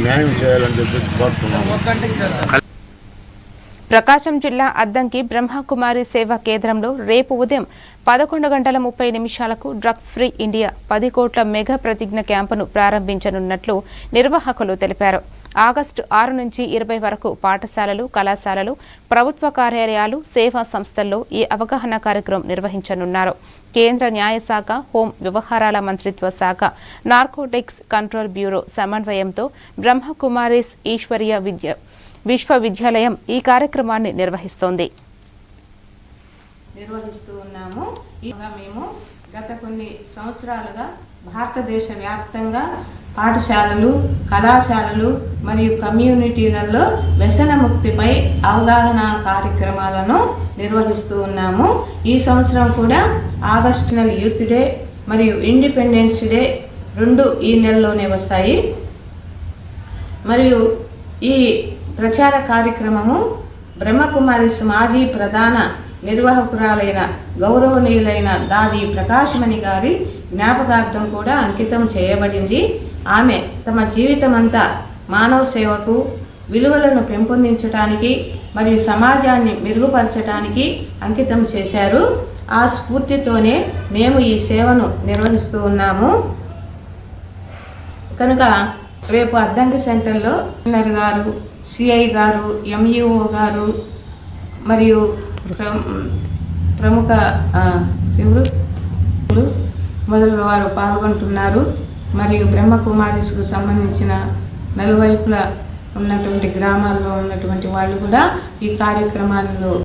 న్యాయం చేయాలని చెప్పేసి కోరుతున్నాము. ప్రకాశం జిల్లా అద్దంకి బ్రహ్మకుమారి సేవా కేంద్రంలో రేపు ఉదయం 11:30 డ్రగ్స్ ఫ్రీ ఇండియా 10 కోట్ల మెగా ప్రతిజ్ఞ క్యాంపును ప్రారంభించనున్నట్లు నిర్వాహకులు తెలిపారు. ఆగస్టు 6 నుంచి 20 వరకు పాఠశాలలు, కళాశాలలు, ప్రభుత్వ కార్యాలయాలు, సేవా సంస్థల్లో ఈ అవగాహన కార్యక్రమం నిర్వహించనున్నారు. కేంద్ర న్యాయశాఖ, హోం వ్యవహారాల మంత్రిత్వ శాఖ, నార్కోటిక్స్ కంట్రోల్ బ్యూరో సమన్వయంతో బ్రహ్మకుమారీస్ ఈశ్వరీయ విశ్వవిద్యాలయం ఈ కార్యక్రమాన్ని నిర్వహిస్తోంది. మేము గత కొన్ని సంవత్సరాలుగా భారతదేశ వ్యాప్తంగా పాఠశాలలు, కళాశాలలు మరియు కమ్యూనిటీలలో వ్యసన ముక్తిపై అవగాహన కార్యక్రమాలను నిర్వహిస్తూ ఉన్నాము. ఈ సంవత్సరం కూడా ఆగస్టు యూత్ డే మరియు ఇండిపెండెన్స్ డే 2 ఈ నెలలోనే వస్తాయి. మరియు ఈ ప్రచార కార్యక్రమము బ్రహ్మకుమారీస్ మాజీ ప్రధాన నిర్వాహకురాలైన గౌరవనీయులైన దావి ప్రకాశమణి గారి జ్ఞాపకార్థం కూడా అంకితం చేయబడింది. ఆమె తమ జీవితమంతా మానవ సేవకు, విలువలను పెంపొందించడానికి మరియు సమాజాన్ని మెరుగుపరచడానికి అంకితం చేశారు. ఆ స్ఫూర్తితోనే మేము ఈ సేవను నిర్వహిస్తూ ఉన్నాము. కనుక రేపు అద్దంకి సెంటర్లో కమిషనర్ గారు, సిఐ గారు, ఎంఈఓ గారు మరియు ప్రముఖ మొదలుగా వారు పాల్గొంటున్నారు. మరియు బ్రహ్మకుమారీస్కు సంబంధించిన నలువైపులా ఉన్నటువంటి గ్రామాల్లో ఉన్నటువంటి వాళ్ళు కూడా ఈ కార్యక్రమాల్లో